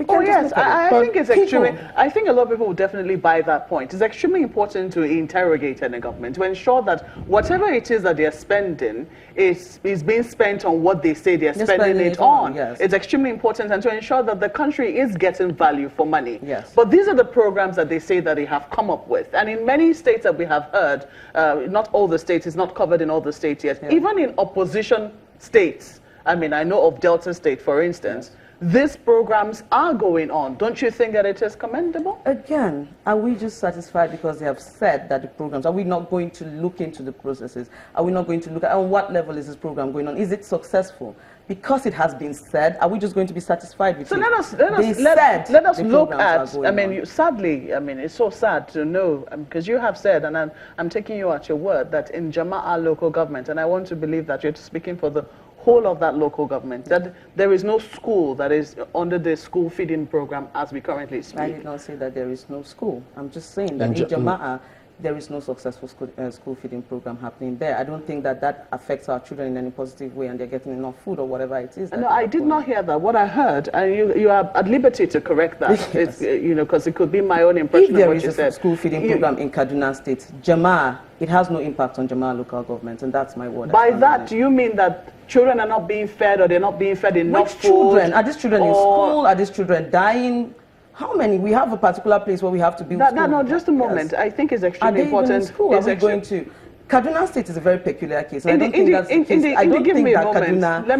Oh yes, I think it's extremely. I think a lot of people will definitely buy that point. It's extremely important to interrogate any government to ensure that whatever it is that they're spending is being spent on what they say they're spending it on. Yes. It's extremely important, and to ensure that the country is getting value for money. Yes. But these are the programs that they say that they have come up with, and in many states that we have heard, not all the states, it's not covered in all the states yet. Yeah. Even in opposition states, I mean, I know of Delta State, for instance. Yes. These programs are going on. Don't you think that it is commendable? Again, are we just satisfied because they have said that the programs, are we not going to look into the processes? Are we not going to look at what level is this program going on? Is it successful? Because it has been said, are we just going to be satisfied with it? So let us look at, I mean, sadly, I mean, it's so sad to know, because you have said, and I'm taking you at your word, that in Jama'a local government, and I want to believe that you're speaking for the whole of that local government, that there is no school that is under the school feeding program as we currently speak. I did not say that there is no school. I'm just saying that in Jama'a, there is no successful school feeding program happening there. I don't think that affects our children in any positive way and they're getting enough food or whatever it is. No, I did not hear that. What I heard, and you are at liberty to correct that, yes. It's, you know, because it could be my own impression of what you said. If there is a school feeding program in Kaduna State, Jama'a, it has no impact on Jama'a local government, and that's my word. By that, do you mean that children are not being fed, or they're not being fed enough food? Children? Are these children in school? Are these children dying? How many? We have a particular place where we have to build schools. No, just a moment. Yes. I think it's extremely important. Are they even in school? Are we going to? Kaduna State is a very peculiar case. And I don't think that's the case. I don't think that Kaduna... Let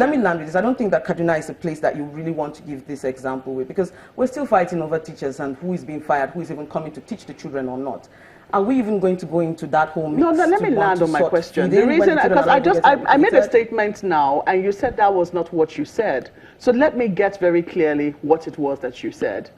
me land with this. I don't think that Kaduna is a place that you really want to give this example with, because we're still fighting over teachers and who is being fired, who is even coming to teach the children or not. Are we even going to go into that whole mix? No, let me land on my question. The reason, because I made a statement now, and you said that was not what you said. So let me get very clearly what it was that you said.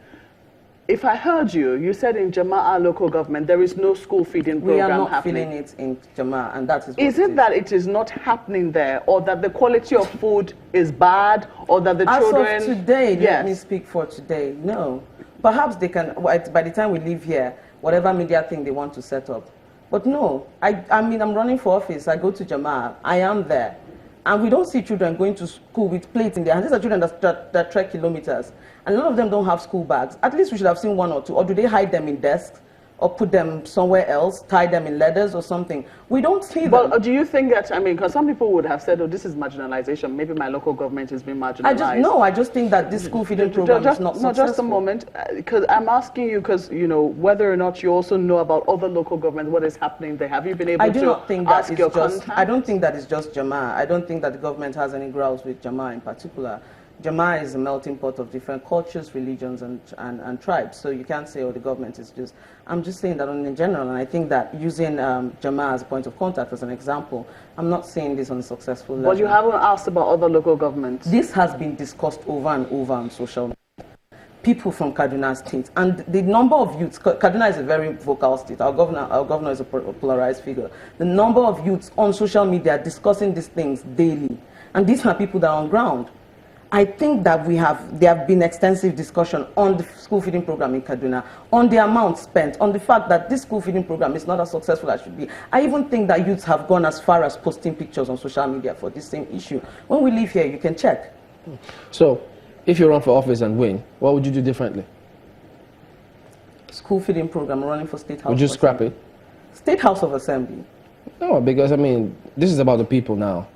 If I heard you, you said in Jama'a local government, there is no school feeding program happening. We are not feeding it in Jama'a, and that is what Is it that it is not happening there, or that the quality of food is bad, or that the children... As of today, let me speak for today, no. Perhaps they can, by the time we leave here, whatever media thing they want to set up. But no, I mean, I'm running for office, I go to Jama'a, I am there. And we don't see children going to school with plates in their hands. These are children that trek kilometers. And a lot of them don't have school bags. At least we should have seen one or two. Or do they hide them in desks? Or put them somewhere else, tie them in leathers or something? We don't see them. But do you think that, I mean, because some people would have said, oh, this is marginalization. Maybe my local government is being marginalized. I just think that this school feeding program is not successful. No, just a moment. Because I'm asking you, because, you know, whether or not you also know about other local government, what is happening there. Have you been able to ask your contacts? I don't think that it's just Jama'a. I don't think that the government has any grounds with Jama'a in particular. Jama'a is a melting pot of different cultures, religions, and tribes. So you can't say, oh, the government is just... I'm just saying that in general, and I think that using Jama'a as a point of contact as an example, I'm not saying this on a successful level. But you haven't asked about other local governments? This has been discussed over and over on social media. People from Kaduna State, and the number of youths, Kaduna is a very vocal state, our governor is a polarized figure. The number of youths on social media discussing these things daily, and these are people that are on ground. I think that there have been extensive discussion on the school feeding program in Kaduna, on the amount spent, on the fact that this school feeding program is not as successful as it should be. I even think that youths have gone as far as posting pictures on social media for this same issue. When we leave here, you can check. So, if you run for office and win, what would you do differently? School feeding program, running for State House. Would you scrap it? State House of Assembly. No, because I mean, this is about the people now.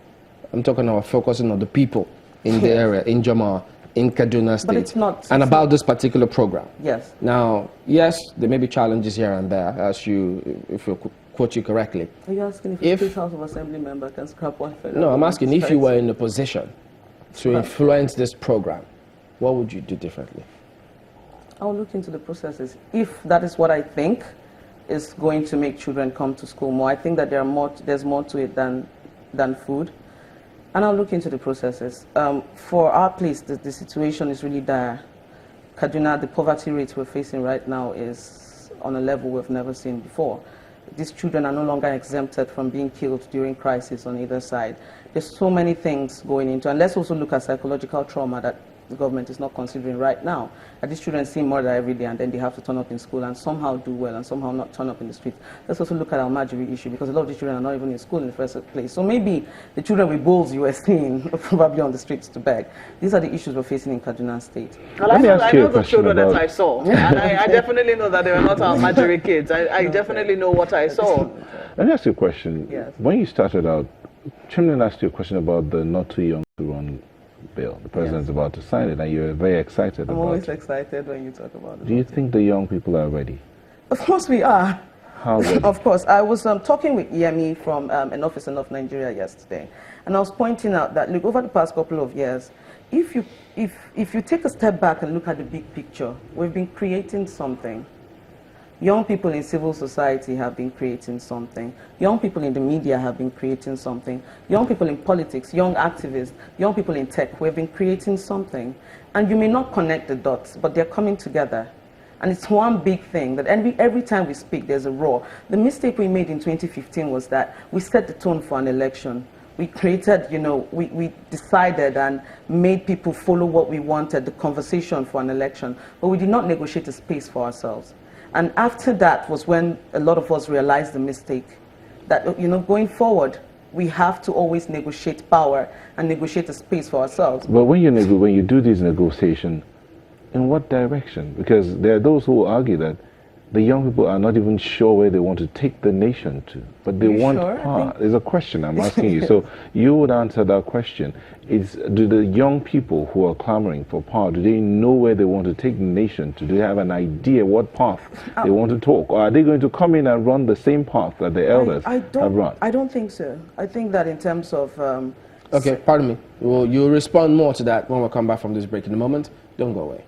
I'm talking about focusing on the people in the area, in Jama'a, in Kaduna State, but it's not, and about this particular program. Yes. Now, yes, there may be challenges here and there, if you quote you correctly. Are you asking if a State House of Assembly member can scrap one federal? No, I'm asking if you were in a position to influence this program, what would you do differently? I'll look into the processes. If that is what I think is going to make children come to school more, I think that there's more to it than food. And I'll look into the processes. For our place, the situation is really dire. Kaduna, the poverty rate we're facing right now is on a level we've never seen before. These children are no longer exempted from being killed during crisis on either side. There's so many things going into, and let's also look at psychological trauma that the government is not considering right now. That these children see murder every day, and then they have to turn up in school and somehow do well and somehow not turn up in the streets. Let's also look at our Marjorie issue, because a lot of these children are not even in school in the first place. So maybe the children with bowls you were seeing are probably on the streets to beg. These are the issues we're facing in Kaduna State. Well, I know the children that I saw, and I definitely know that they were not our Marjorie kids. I definitely know what I saw. Let me ask you a question. Yes. When you started out, Chimlin asked you a question about the not too young to run bill. The president's about to sign it, and you're very excited about it. I'm always excited when you talk about it. Do you think the young people are ready? Of course we are. How ready? Of course. I was talking with Yemi from Enough is Enough Nigeria yesterday, and I was pointing out that, look, over the past couple of years, if you take a step back and look at the big picture, we've been creating something. Young people in civil society have been creating something. Young people in the media have been creating something. Young people in politics, young activists, young people in tech, we've been creating something. And you may not connect the dots, but they're coming together. And it's one big thing that every time we speak, there's a roar. The mistake we made in 2015 was that we set the tone for an election. We created, we decided and made people follow what we wanted, the conversation for an election, but we did not negotiate a space for ourselves. And after that was when a lot of us realized the mistake, that, going forward, we have to always negotiate power and negotiate a space for ourselves. But when you do these negotiations, in what direction? Because there are those who argue that the young people are not even sure where they want to take the nation to, but they want power. There's a question I'm asking you. So you would answer that question. Do the young people who are clamoring for power, do they know where they want to take the nation to? Do they have an idea what path they want to talk? Or are they going to come in and run the same path that the elders have run? I don't think so. I think that in terms of... okay, pardon me. You'll respond more to that when we come back from this break in a moment. Don't go away.